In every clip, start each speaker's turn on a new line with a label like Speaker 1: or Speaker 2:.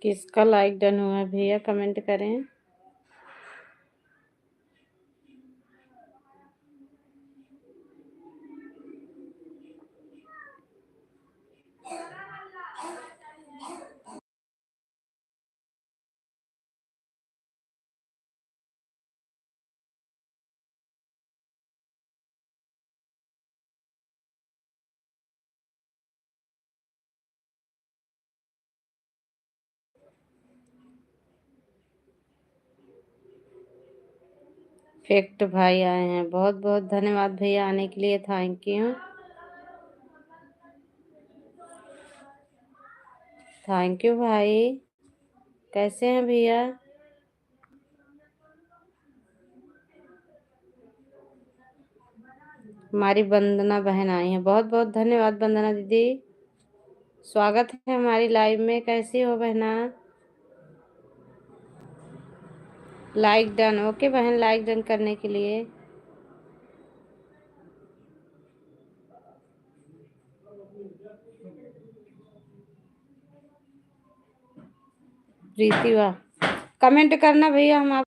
Speaker 1: किसका like done हुआ है भैया, कमेंट करें। फैक्ट भाई आए हैं, बहुत बहुत धन्यवाद भैया आने के लिए, थैंक यू। थैंक यू भाई। कैसे हैं भैया? हमारी वंदना बहन आई हैं, बहुत बहुत धन्यवाद वंदना दीदी, स्वागत है हमारी लाइव में। कैसी हो बहना? लाइक डन, ओके बहन, लाइक डन करने के लिए। प्रीति वाह, कमेंट करना भैया, हम आप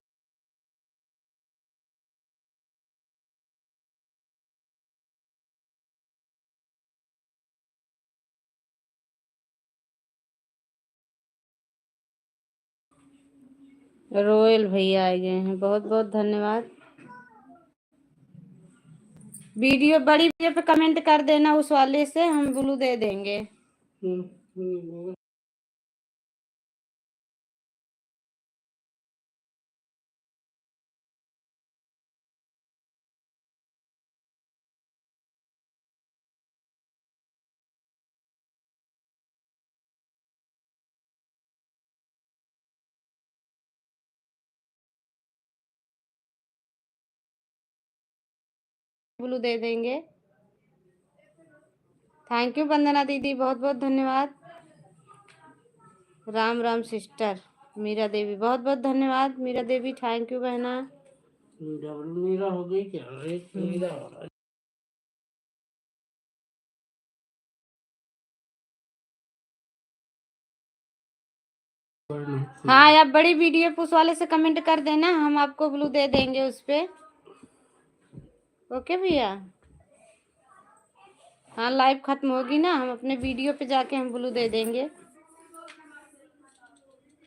Speaker 1: रोयल भैया आ गए हैं, बहुत बहुत धन्यवाद। वीडियो बड़ी वीडियो पे कमेंट कर देना, उस वाले से हम ब्लू दे देंगे। ब्लू दे देंगे। थैंक यू वंदना दीदी, बहुत बहुत धन्यवाद। राम राम सिस्टर मीरा देवी, बहुत बहुत धन्यवाद मीरा देवी, थैंक यू बहना। मीरा हो गई क्या? मीरा हाँ, आप बड़ी वीडियो उस वाले से कमेंट कर देना, हम आपको ब्लू दे देंगे उस पे। ओके भैया। हाँ, लाइव खत्म होगी ना, हम अपने वीडियो पे जाके हम ब्लू दे देंगे।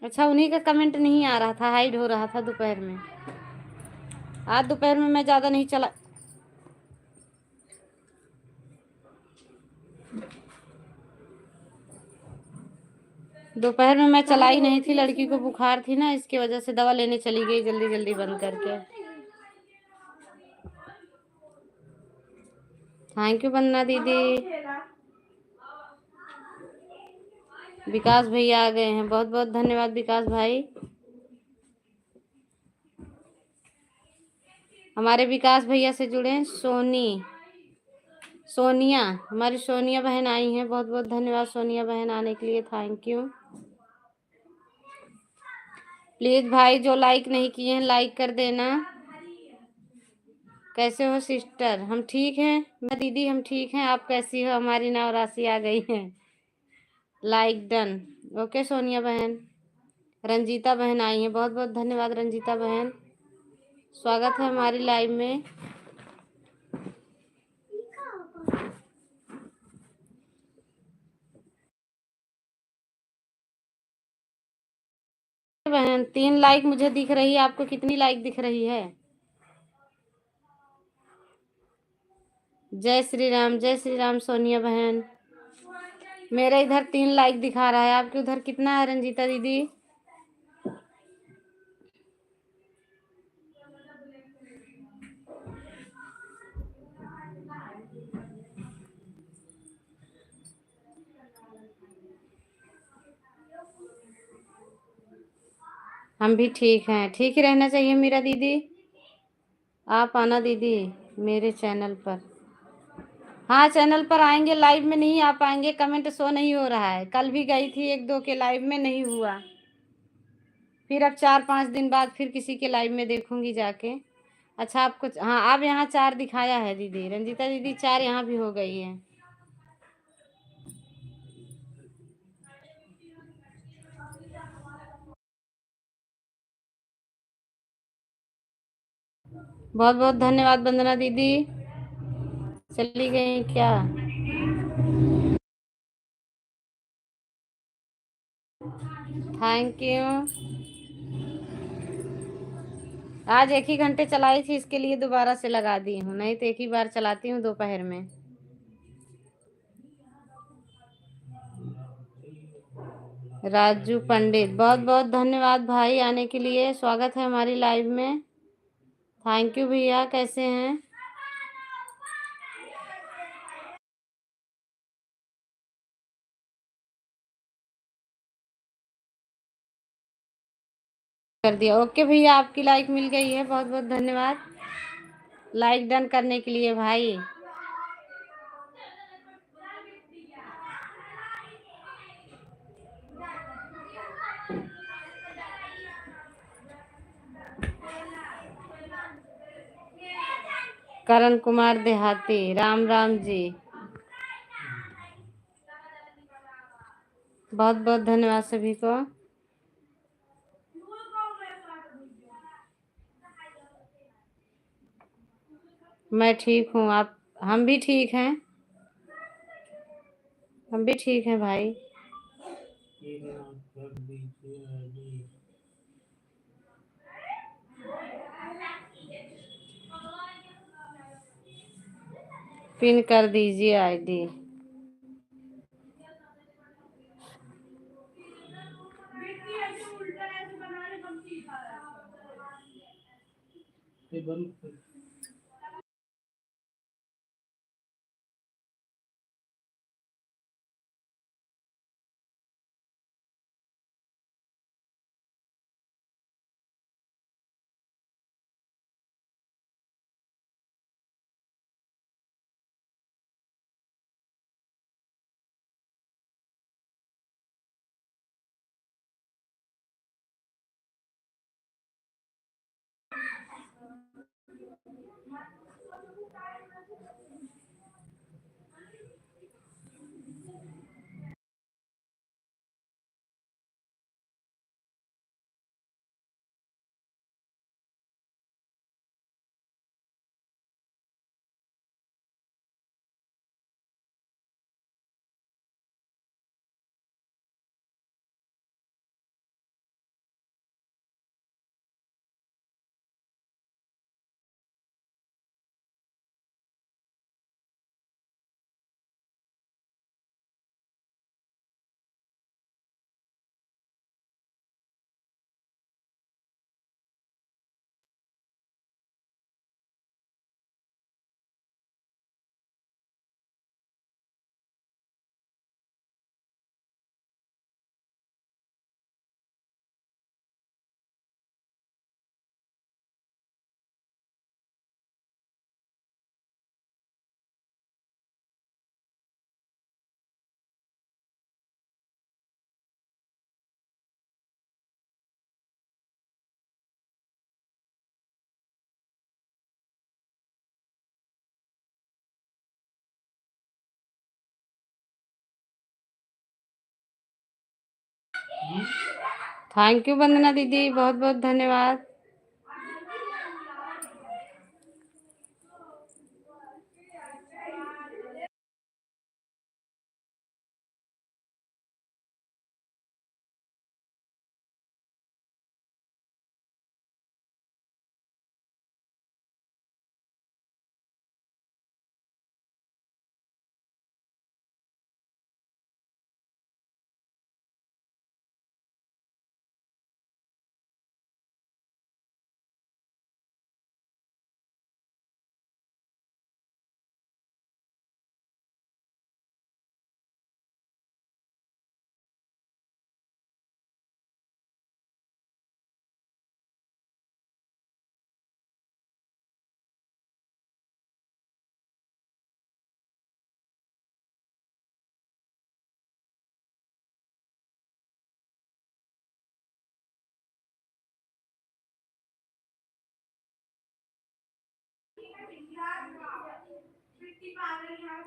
Speaker 1: अच्छा, उन्हीं का कमेंट नहीं आ रहा था, हाइड हो रहा था दोपहर में। आज दोपहर में मैं ज़्यादा नहीं चला, दोपहर में मैं चलाई नहीं थी, लड़की को बुखार थी ना, इसकी वजह से दवा लेने चली गई जल्दी जल्दी बंद करके। थैंक यू वंदना दीदी। विकास भैया आ गए हैं, बहुत बहुत धन्यवाद विकास भाई। हमारे विकास भैया से जुड़े हैं सोनिया, हमारी सोनिया बहन आई हैं, बहुत बहुत धन्यवाद सोनिया बहन आने के लिए, थैंक यू। प्लीज भाई जो लाइक नहीं किए हैं लाइक कर देना। कैसे हो सिस्टर? हम ठीक हैं मैं दीदी, हम ठीक हैं, आप कैसी हो? हमारी नाव राशि आ गई है, लाइक डन। ओके सोनिया बहन। रंजीता बहन आई हैं, बहुत बहुत धन्यवाद रंजीता बहन, स्वागत है हमारी लाइव में। बहन 3 लाइक मुझे दिख रही है, आपको कितनी लाइक दिख रही है? जय श्री राम सोनिया बहन। मेरा इधर 3 लाइक दिखा रहा है, आपके उधर कितना है रंजीता दीदी? हम भी ठीक हैं, ठीक ही रहना चाहिए मेरा दीदी। आप आना दीदी मेरे चैनल पर। हाँ, चैनल पर आएंगे, लाइव में नहीं आ पाएंगे, कमेंट शो नहीं हो रहा है। कल भी गई थी 1-2 के लाइव में, नहीं हुआ। फिर अब 4-5 दिन बाद फिर किसी के लाइव में देखूंगी जाके। अच्छा, आपको हाँ, अब यहाँ 4 दिखाया है दीदी रंजीता दीदी, 4 यहाँ भी हो गई है। बहुत बहुत धन्यवाद वंदना दीदी। चली गई क्या? Thank you. आज 1 ही घंटे चलाई थी, इसके लिए दोबारा से लगा दी हूँ, नहीं तो एक ही बार चलाती हूँ दोपहर में। राजू पंडित, बहुत बहुत धन्यवाद भाई आने के लिए, स्वागत है हमारी लाइव में। थैंक यू भैया, कैसे हैं? कर दिया, ओके भैया, आपकी लाइक मिल गई है, बहुत बहुत धन्यवाद लाइक डन करने के लिए भाई। करण कुमार देहाती, राम राम जी, बहुत बहुत धन्यवाद सभी को। मैं ठीक हूँ, आप? हम भी ठीक हैं, हम भी ठीक हैं भाई। पिन कर दीजिए आईडी। थैंक यू वंदना दीदी, बहुत बहुत धन्यवाद।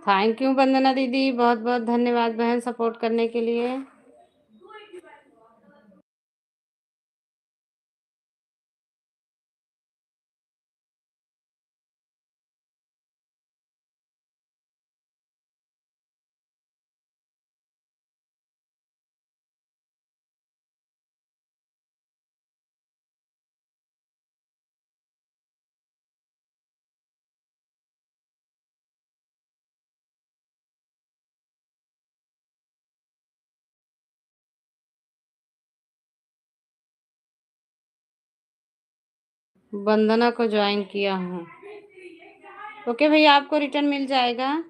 Speaker 1: थैंक यू वंदना दीदी, बहुत बहुत धन्यवाद बहन सपोर्ट करने के लिए। वंदना को ज्वाइन किया हूँ। ओके भैया, आपको रिटर्न मिल जाएगा।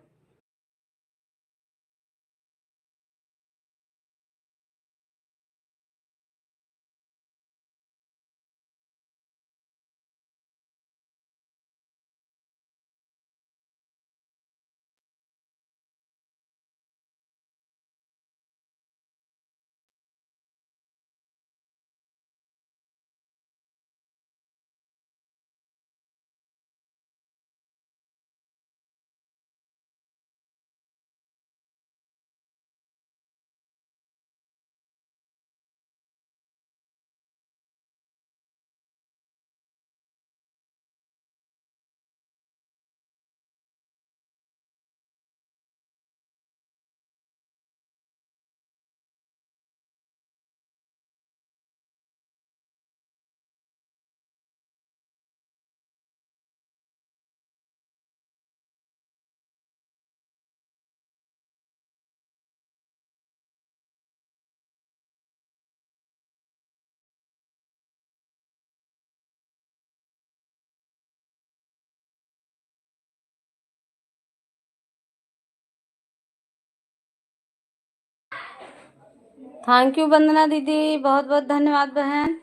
Speaker 1: थैंक यू वंदना दीदी, बहुत बहुत धन्यवाद बहन।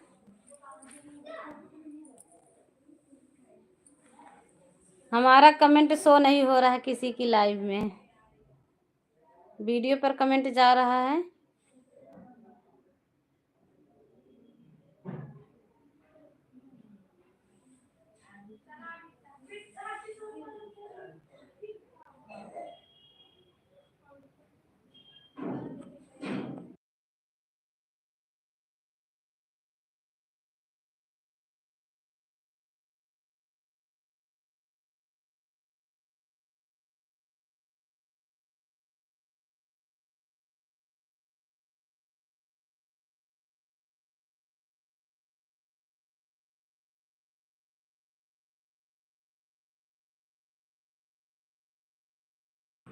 Speaker 1: हमारा कमेंट शो नहीं हो रहा है किसी की लाइव में। वीडियो पर कमेंट जा रहा है।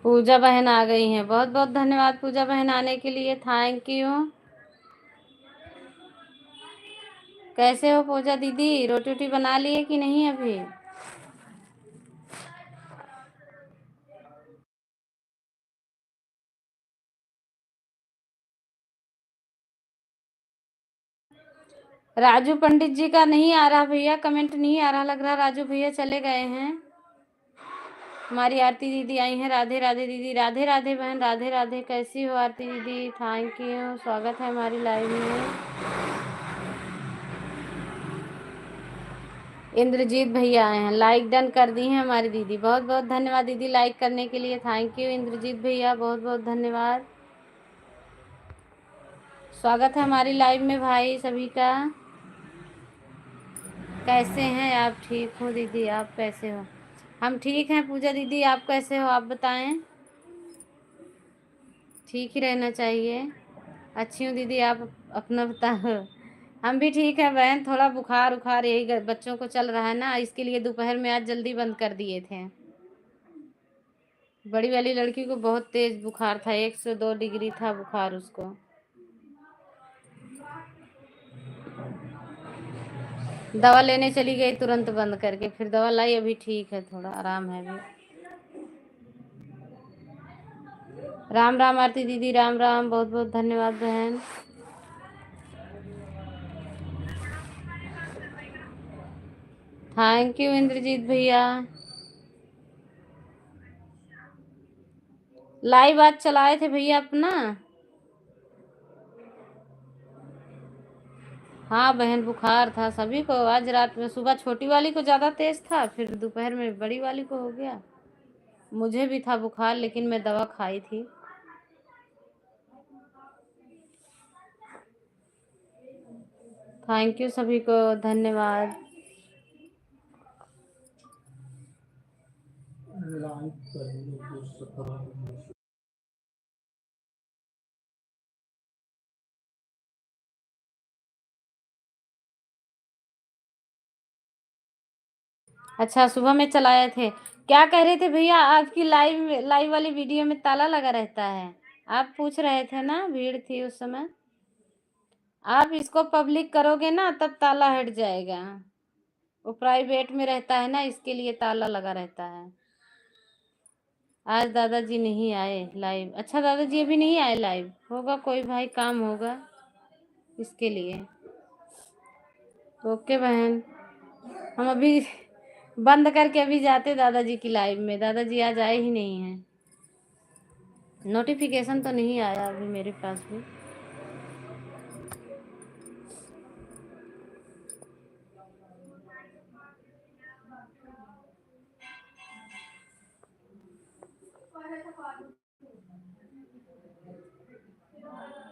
Speaker 1: पूजा बहन आ गई हैं, बहुत बहुत धन्यवाद पूजा बहन आने के लिए, थैंक यू। कैसे हो पूजा दीदी, रोटी वोटी बना लिए कि नहीं अभी? राजू पंडित जी का नहीं आ रहा भैया, कमेंट नहीं आ रहा, लग रहा राजू भैया चले गए हैं। हमारी आरती दीदी आई हैं, राधे राधे दीदी, राधे राधे बहन, राधे राधे। कैसी हो आरती दीदी? थैंक यू, स्वागत है हमारी लाइव में। इंद्रजीत भैया आए हैं, लाइक डन कर दी है हमारी दीदी, बहुत बहुत धन्यवाद दीदी लाइक करने के लिए, थैंक यू इंद्रजीत भैया, बहुत बहुत धन्यवाद। स्वागत है हमारी लाइव में भाई सभी का। कैसे हैं आप? ठीक हो दीदी, आप कैसे हो? हम ठीक हैं पूजा दीदी, आप कैसे हो आप बताएं? ठीक ही रहना चाहिए। अच्छी हूँ दीदी, आप अपना बताओ। हम भी ठीक है बहन, थोड़ा बुखार उखार यही बच्चों को चल रहा है ना, इसके लिए दोपहर में आज जल्दी बंद कर दिए थे। बड़ी वाली लड़की को बहुत तेज बुखार था, 102 डिग्री था बुखार उसको। दवा लेने चली गई तुरंत बंद करके, फिर दवा लाई, अभी ठीक है, थोड़ा आराम है अभी। राम राम आरती दीदी, राम राम, बहुत बहुत धन्यवाद बहन। थैंक यू इंद्रजीत भैया। लाइव आज चलाए थे भैया अपना। हाँ बहन, बुखार था सभी को आज रात में, सुबह छोटी वाली को ज़्यादा तेज था, फिर दोपहर में बड़ी वाली को हो गया। मुझे भी था बुखार, लेकिन मैं दवा खाई थी। थैंक यू सभी को, धन्यवाद। अच्छा, सुबह में चलाए थे। क्या कह रहे थे भैया, आपकी लाइव लाइव वाली वीडियो में ताला लगा रहता है, आप पूछ रहे थे ना, भीड़ थी उस समय। आप इसको पब्लिक करोगे ना तब ताला हट जाएगा। वो प्राइवेट में रहता है ना, इसके लिए ताला लगा रहता है। आज दादाजी नहीं आए लाइव। अच्छा, दादाजी अभी नहीं आए लाइव, होगा कोई भाई काम होगा इसके लिए। ओके बहन, हम अभी बंद करके अभी जाते दादाजी की लाइव में। दादाजी आज आए ही नहीं हैं। नोटिफिकेशन तो नहीं आया अभी मेरे पास भी।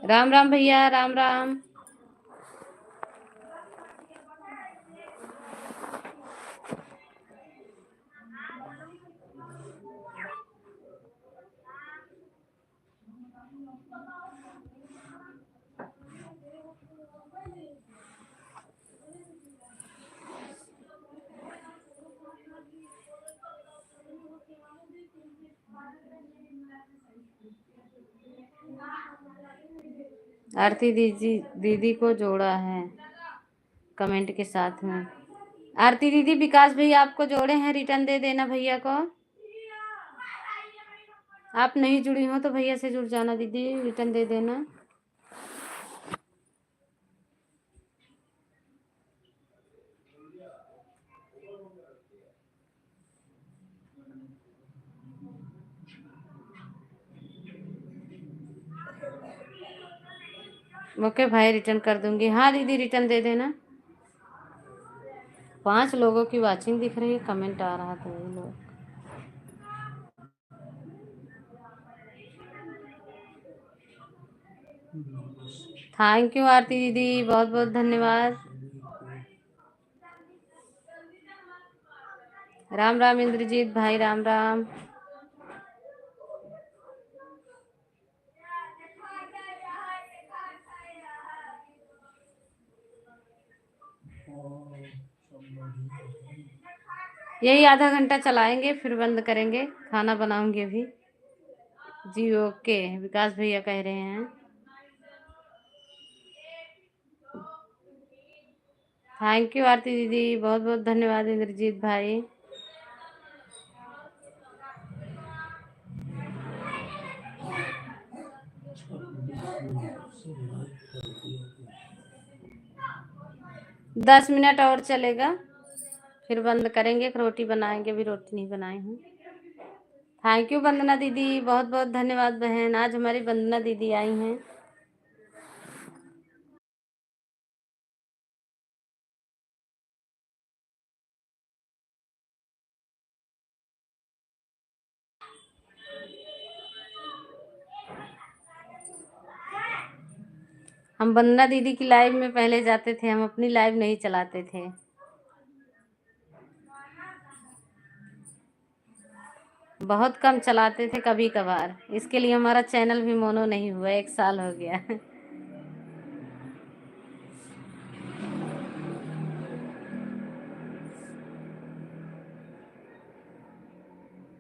Speaker 1: राम राम भैया, राम राम। आरती दीदी को जोड़ा है कमेंट के साथ में। आरती दीदी विकास भैया आपको जोड़े हैं, रिटर्न दे देना भैया को। आप नहीं जुड़ी हो तो भैया से जुड़ जाना दीदी, रिटर्न दे देना। ओके भाई, रिटर्न कर दूंगी। हाँ दीदी, रिटर्न दे देना। 5 लोगों की वाचिंग दिख रही है, कमेंट आ रहा था ये लोग। थैंक यू आरती दीदी, बहुत बहुत धन्यवाद। राम राम इंद्रजीत भाई, राम राम। यही आधा घंटा चलाएंगे फिर बंद करेंगे, खाना बनाऊंगी अभी। जी ओके, विकास भैया कह रहे हैं। थैंक यू आरती दीदी, बहुत बहुत धन्यवाद इंद्रजीत भाई। दस मिनट और चलेगा, फिर बंद करेंगे। रोटी बनाएंगे, अभी रोटी नहीं बनाई हूँ। थैंक यू वंदना दीदी, बहुत बहुत धन्यवाद बहन। आज हमारी वंदना दीदी आई हैं। हम वंदना दीदी की लाइव में पहले जाते थे, हम अपनी लाइव नहीं चलाते थे। बहुत कम चलाते थे, कभी कभार। इसके लिए हमारा चैनल भी मोनो नहीं हुआ, 1 साल हो गया।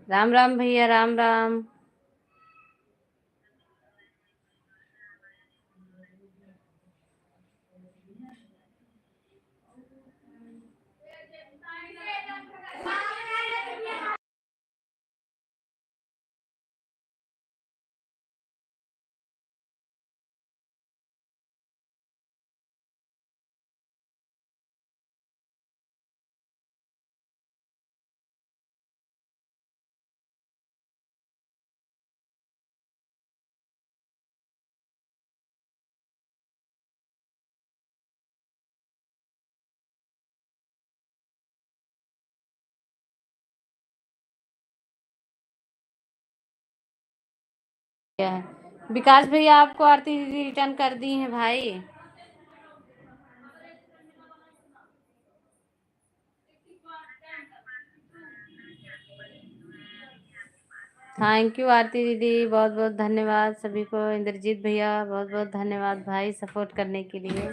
Speaker 1: राम राम भैया, राम राम। क्या है विकास भैया, आपको आरती दीदी रिटर्न कर दी हैं भाई। थैंक यू आरती दीदी, बहुत बहुत धन्यवाद सभी को। इंद्रजीत भैया बहुत बहुत धन्यवाद भाई, सपोर्ट करने के लिए।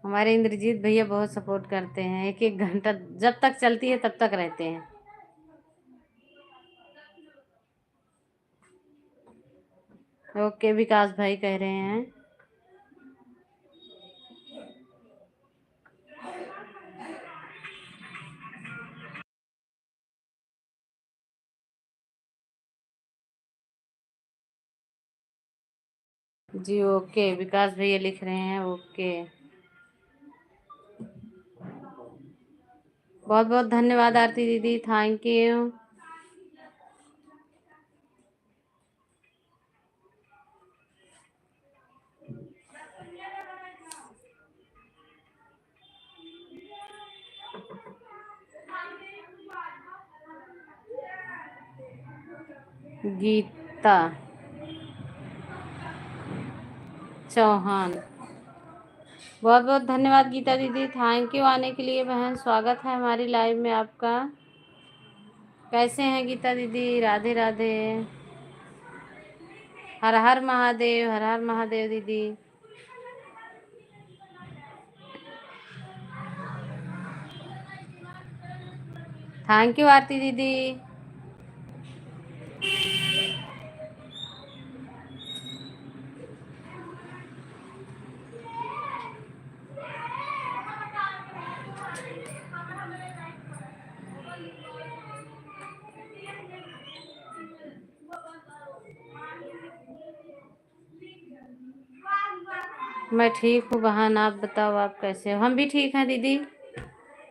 Speaker 1: हमारे इंद्रजीत भैया बहुत सपोर्ट करते हैं, 1 1 घंटा जब तक चलती है तब तक रहते हैं। ओके, विकास भाई कह रहे हैं। जी ओके, विकास भैया लिख रहे हैं ओके। बहुत बहुत धन्यवाद आरती दीदी, थैंक यू। गीता चौहान, बहुत बहुत धन्यवाद गीता दीदी, थैंक यू आने के लिए बहन, स्वागत है हमारी लाइव में आपका। कैसे हैं गीता दीदी? राधे राधे, हर हर महादेव, हर हर महादेव दीदी। थैंक यू आरती दीदी। मैं ठीक हूँ बहन, आप बताओ आप कैसे हो? हम भी ठीक हैं दीदी,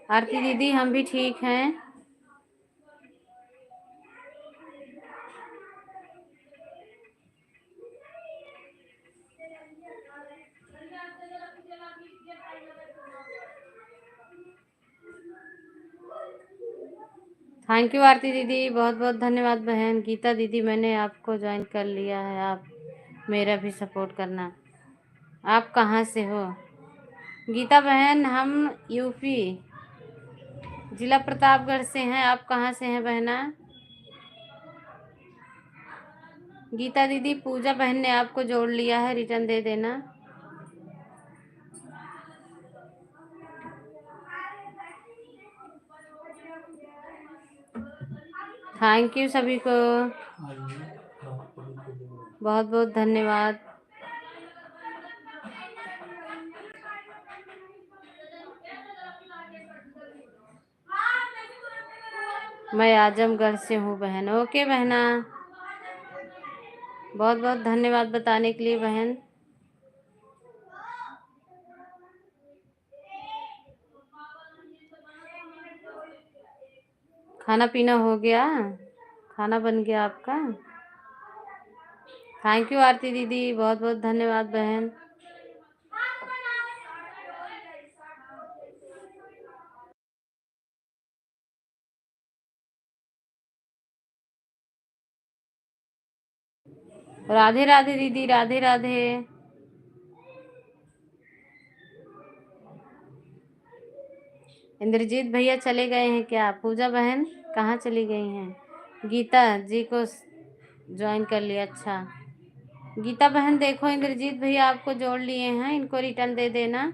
Speaker 1: आरती दीदी हम भी ठीक हैं। थैंक यू आरती दीदी, बहुत बहुत धन्यवाद बहन। गीता दीदी मैंने आपको ज्वाइन कर लिया है, आप मेरा भी सपोर्ट करना। आप कहाँ से हो? गीता बहन हम यूपी जिला प्रतापगढ़ से हैं। आप कहाँ से हैं बहना? गीता दीदी पूजा बहन ने आपको जोड़ लिया है, रिटर्न दे देना। थैंक यू सभी को, बहुत बहुत धन्यवाद। मैं आजमगढ़ से हूँ बहन। ओके बहना, बहुत बहुत धन्यवाद बताने के लिए बहन। खाना पीना हो गया? खाना बन गया आपका? थैंक यू आरती दीदी, बहुत बहुत धन्यवाद बहन। राधे राधे दीदी, राधे राधे। इंद्रजीत भैया चले गए हैं क्या? पूजा बहन कहाँ चली गई हैं? गीता जी को ज्वाइन कर लिया, अच्छा। गीता बहन देखो इंद्रजीत भैया आपको जोड़ लिए हैं, इनको रिटर्न दे देना।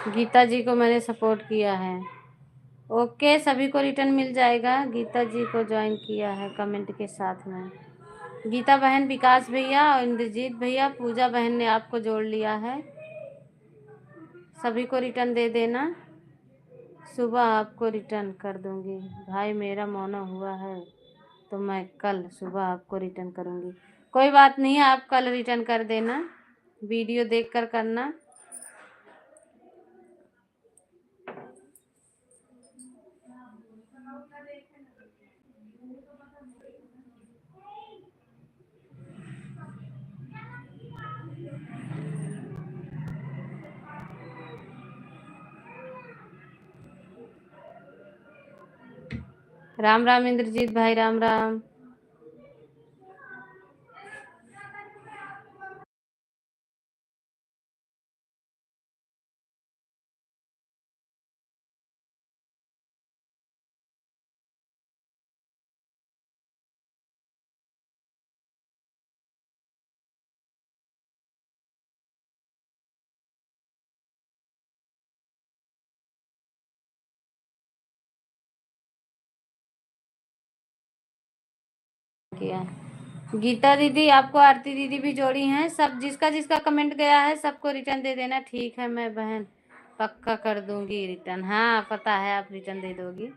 Speaker 1: गीता जी को मैंने सपोर्ट किया है। ओके, सभी को रिटर्न मिल जाएगा। गीता जी को ज्वाइन किया है कमेंट के साथ में। गीता बहन, विकास भैया और इंद्रजीत भैया, पूजा बहन ने आपको जोड़ लिया है, सभी को रिटर्न दे देना। सुबह आपको रिटर्न कर दूंगी भाई, मेरा मौना हुआ है तो मैं कल सुबह आपको रिटर्न करूंगी। कोई बात नहीं, आप कल रिटर्न कर देना, वीडियो देख कर करना। राम राम इंद्रजीत भाई, राम राम। किया। गीता दीदी आपको आरती दीदी भी जोड़ी हैं। सब जिसका जिसका कमेंट गया है सबको रिटर्न दे देना। ठीक है मैं बहन पक्का कर दूंगी रिटर्न। हाँ पता है आप रिटर्न दे दोगी।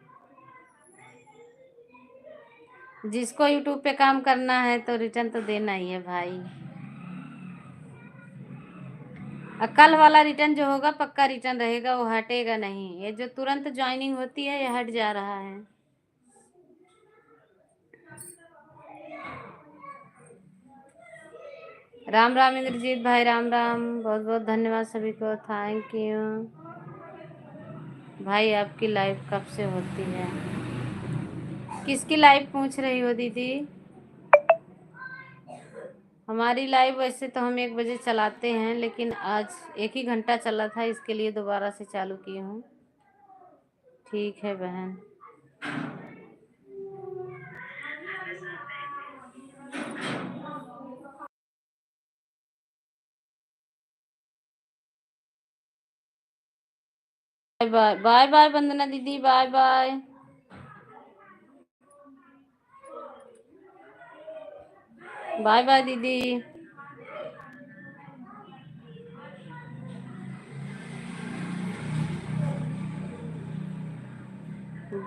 Speaker 1: जिसको यूट्यूब पे काम करना है तो रिटर्न तो देना ही है भाई। कल वाला रिटर्न जो होगा पक्का रिटर्न रहेगा, वो हटेगा नहीं। ये जो तुरंत ज्वाइनिंग होती है ये हट जा रहा है। राम राम इंद्रजीत भाई, राम राम। बहुत बहुत धन्यवाद सभी को, थैंक यू भाई। आपकी लाइव कब से होती है? किसकी लाइव पूछ रही हो दीदी? हमारी लाइव वैसे तो हम 1 बजे चलाते हैं, लेकिन आज 1 ही घंटा चला था, इसके लिए दोबारा से चालू की हूँ। ठीक है बहन। बाय बाय बाय बाय वंदना दीदी, बाय बाय। बाय बाय दीदी।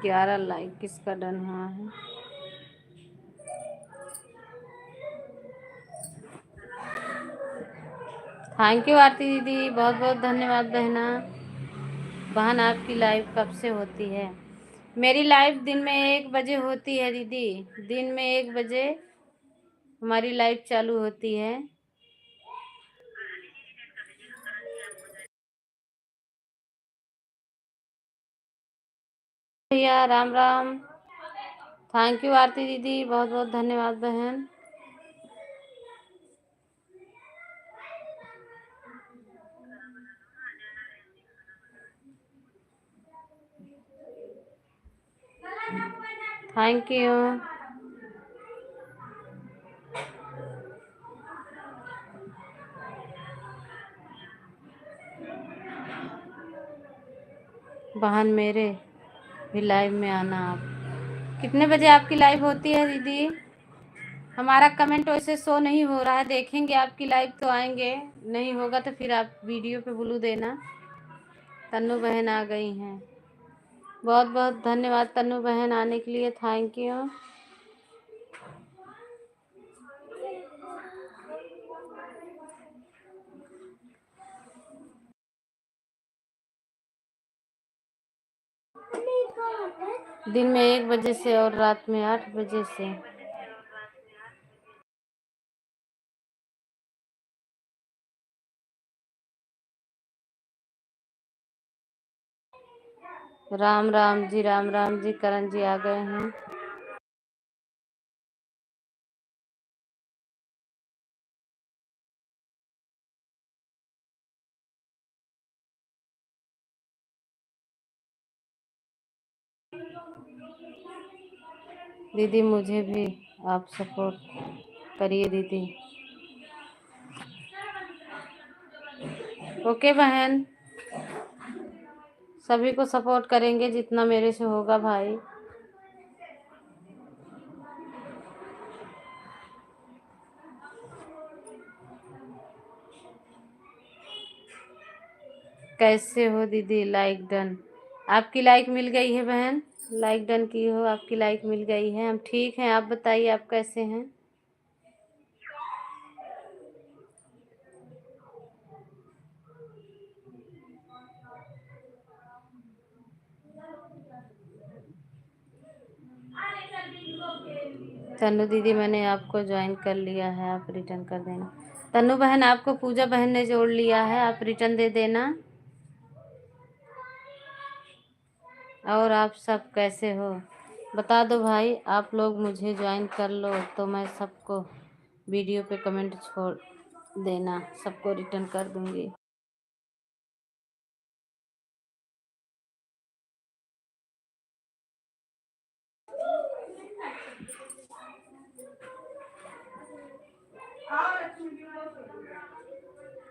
Speaker 1: 11 लाइक किसका डन हुआ है? थैंक यू आरती दीदी, बहुत बहुत धन्यवाद बहना। बहन आपकी लाइव कब से होती है? मेरी लाइव दिन में 1 बजे होती है दीदी। दिन में 1 बजे हमारी लाइव चालू होती है। भैया राम राम। थैंक यू आरती दीदी, बहुत बहुत धन्यवाद बहन। Thank you. बहन मेरे भी लाइव में आना। आप कितने बजे आपकी लाइव होती है दीदी? हमारा कमेंट वैसे शो नहीं हो रहा है, देखेंगे आपकी लाइव तो आएंगे, नहीं होगा तो फिर आप वीडियो पे ब्लू देना। तन्नू बहन आ गई हैं। बहुत बहुत धन्यवाद तन्नू बहन आने के लिए, थैंक यू। दिन में 1 बजे से और रात में 8 बजे से। राम राम जी, राम राम जी। करण जी आ गए हैं। दीदी मुझे भी आप सपोर्ट करिए दीदी। ओके बहन, सभी को सपोर्ट करेंगे जितना मेरे से होगा भाई। कैसे हो दीदी? Like done. आपकी लाइक मिल गई है बहन, लाइक डन की हो, आपकी लाइक मिल गई है। हम ठीक हैं, आप बताइए आप कैसे हैं? तन्नू दीदी मैंने आपको ज्वाइन कर लिया है, आप रिटर्न कर देना। तन्नू बहन आपको पूजा बहन ने जोड़ लिया है, आप रिटर्न दे देना। और आप सब कैसे हो बता दो भाई। आप लोग मुझे ज्वाइन कर लो तो मैं सबको वीडियो पे कमेंट छोड़ देना, सबको रिटर्न कर दूंगी।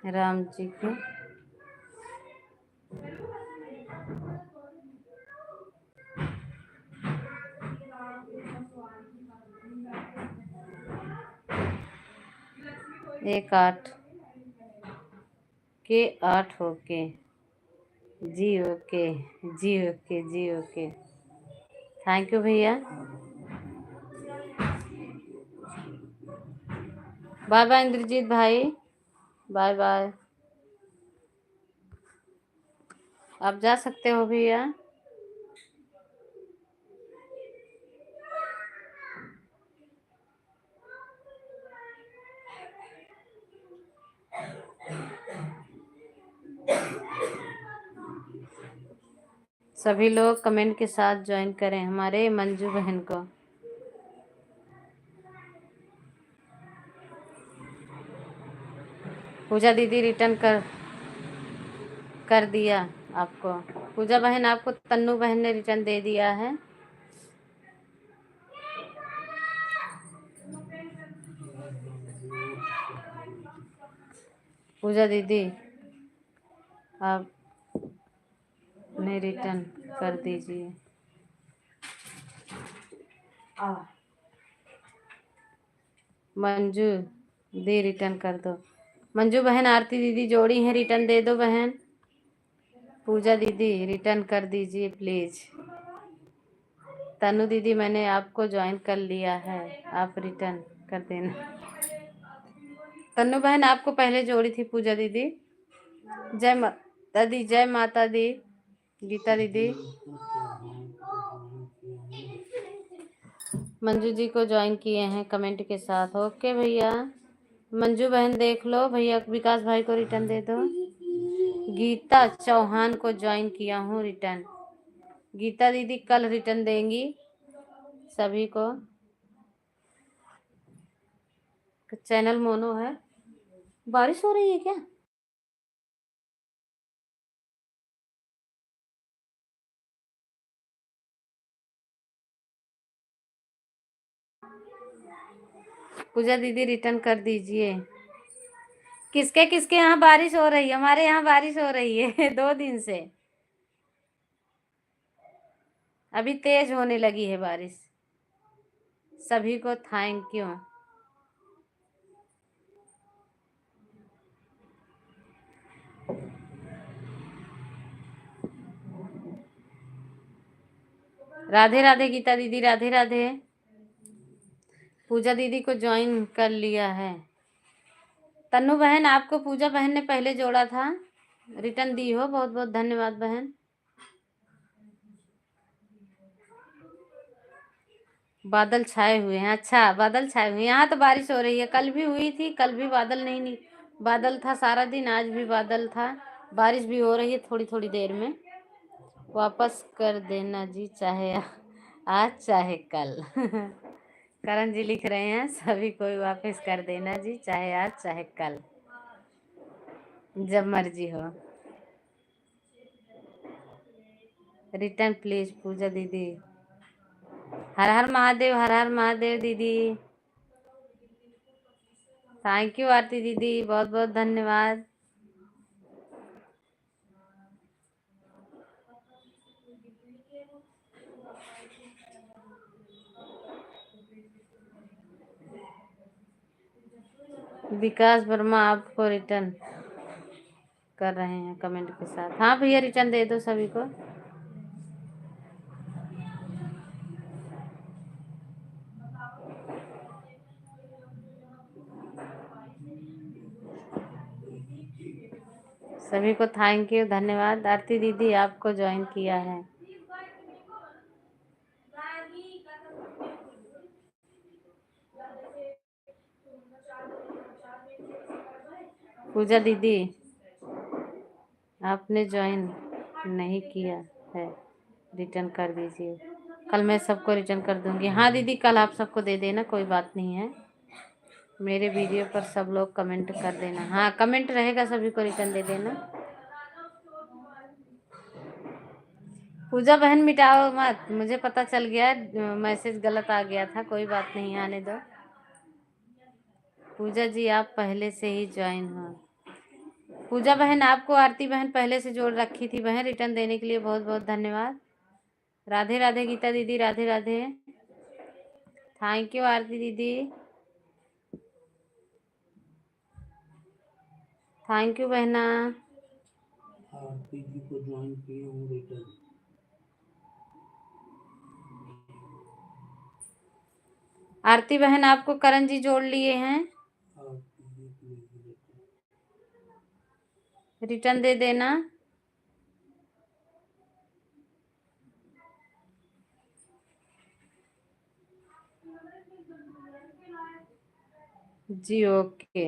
Speaker 1: राम जी को 18 के 8 okay ji. Okay ji. Okay ji. Okay thank you भैया। बाय बाय इंद्रजीत भाई, बाय बाय। आप जा सकते हो भैया। सभी लोग कमेंट के साथ ज्वाइन करें हमारे मंजू बहन को। पूजा दीदी रिटर्न कर दिया आपको। पूजा बहन आपको तन्नू बहन ने रिटर्न दे दिया है। पूजा दीदी आप ने रिटर्न कर दीजिए। मंजू दी रिटर्न कर दो। मंजू बहन आरती दीदी जोड़ी है, रिटर्न दे दो बहन। पूजा दीदी रिटर्न कर दीजिए प्लीज। तनु दीदी मैंने आपको ज्वाइन कर लिया है, आप रिटर्न कर देना। तन्नू बहन आपको पहले जोड़ी थी पूजा दीदी। जय माता दी, जय माता दी। गीता दीदी मंजू जी को ज्वाइन किए हैं कमेंट के साथ। ओके भैया। मंजू बहन देख लो भैया, विकास भाई को रिटर्न दे दो। गीता चौहान को ज्वाइन किया हूँ रिटर्न। गीता दीदी कल रिटर्न देंगी सभी को। चैनल मोनो है। बारिश हो रही है क्या? पूजा दीदी रिटर्न कर दीजिए। किसके किसके यहाँ बारिश हो रही है? हमारे यहाँ बारिश हो रही है 2 दिन से। अभी तेज होने लगी है बारिश। सभी को थैंक यू। राधे राधे गीता दीदी, राधे राधे। पूजा दीदी को ज्वाइन कर लिया है। तन्नू बहन आपको पूजा बहन ने पहले जोड़ा था, रिटर्न दी हो, बहुत बहुत धन्यवाद बहन। बादल छाए हुए हैं। अच्छा बादल छाए हुए हैं, यहाँ तो बारिश हो रही है। कल भी हुई थी, कल भी बादल नहीं बादल था सारा दिन, आज भी बादल था। बारिश भी हो रही है थोड़ी थोड़ी देर में। वापस कर देना जी, चाहे आज चाहे कल करण जी लिख रहे हैं सभी को वापस कर देना जी, चाहे आज चाहे कल, जब मर्जी हो। रिटर्न प्लीज पूजा दीदी। हर हर महादेव, हर हर महादेव दीदी। थैंक यू आरती दीदी, बहुत बहुत धन्यवाद। विकास वर्मा आपको रिटर्न कर रहे हैं कमेंट के साथ। हाँ भैया रिटर्न दे दो सभी को। सभी को थैंक यू, धन्यवाद। आरती दीदी आपको ज्वाइन किया है। पूजा दीदी आपने ज्वाइन नहीं किया है, रिटर्न कर दीजिए। कल मैं सबको रिटर्न कर दूंगी। हाँ दीदी कल आप सबको दे देना, कोई बात नहीं है। मेरे वीडियो पर सब लोग कमेंट कर देना। हाँ कमेंट रहेगा, सभी को रिटर्न दे देना। पूजा बहन मिटाओ मत, मुझे पता चल गया, मैसेज गलत आ गया था, कोई बात नहीं, आने दो। पूजा जी आप पहले से ही ज्वाइन हो। पूजा बहन आपको आरती बहन पहले से जोड़ रखी थी बहन, रिटर्न देने के लिए बहुत बहुत धन्यवाद। राधे राधे गीता दीदी, राधे राधे। थैंक यू आरती दीदी। थैंक यू बहना।
Speaker 2: आरती जी को ज्वाइन किए हूँ रिटर्न।
Speaker 1: आरती बहन आपको करण जी जोड़ लिए हैं,
Speaker 2: आरती जी प्लीज
Speaker 1: रिटर्न दे देना। जी ओके।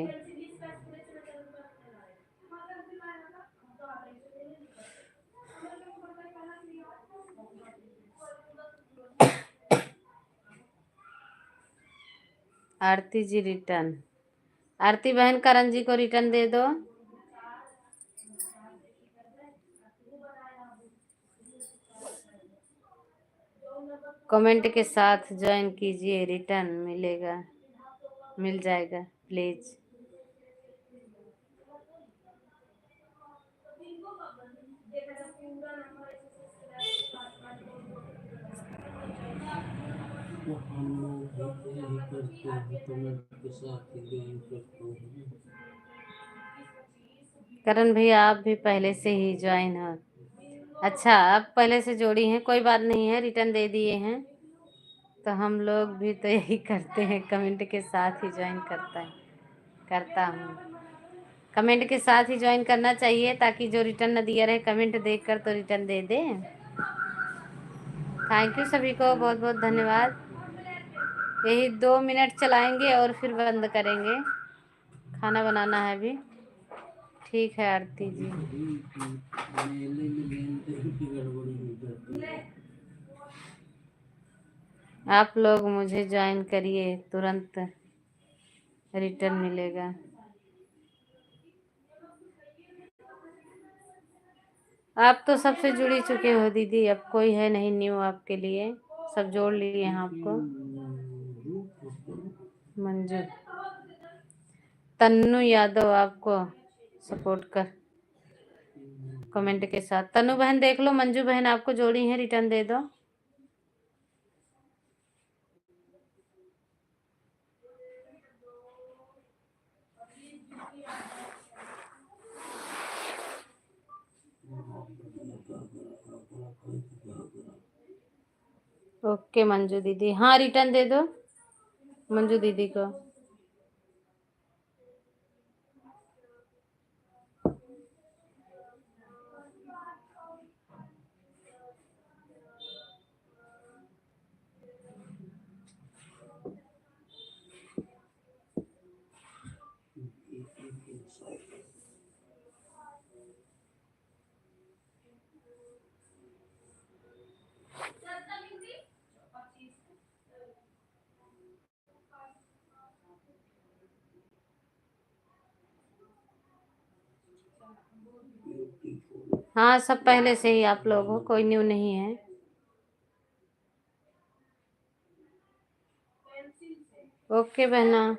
Speaker 1: आरती जी रिटर्न, आरती बहन करण जी को रिटर्न दे दो। कमेंट के साथ ज्वाइन कीजिए, रिटर्न मिलेगा, मिल जाएगा प्लीज।
Speaker 2: तो हम लोग भी तो यही करते हैं, कमेंट के साथ ही ज्वाइन करते हैं।
Speaker 1: करण भैया आप भी पहले से ही ज्वाइन हो। अच्छा आप पहले से जोड़ी हैं, कोई बात नहीं है, रिटर्न दे दिए हैं तो हम लोग भी तो यही करते हैं, कमेंट के साथ ही ज्वाइन करता हूँ। कमेंट के साथ ही ज्वाइन करना चाहिए ताकि जो रिटर्न न दिया रहे कमेंट देखकर तो return they they. Thank you सभी को, बहुत बहुत धन्यवाद। यही 2 मिनट चलाएंगे और फिर बंद करेंगे, खाना बनाना है अभी। ठीक है आरती जी।
Speaker 2: मेले में लेन देन की गड़बड़ी हो जाती है।
Speaker 1: आप लोग मुझे ज्वाइन करिए, तुरंत रिटर्न मिलेगा। आप तो सबसे जुड़ी चुके हो दीदी, अब कोई है नहीं न्यू आपके लिए, सब जोड़ लिए हैं आपको। मंजू, तन्नू यादव आपको सपोर्ट कर कमेंट के साथ। तन्नू बहन देख लो, मंजू बहन आपको जोड़ी है, रिटर्न दे दो। ओके मंजू दीदी, हाँ रिटर्न दे दो मंजू दीदी को। हाँ सब पहले से ही आप लोग हो, कोई न्यू नहीं है। ओके बहना।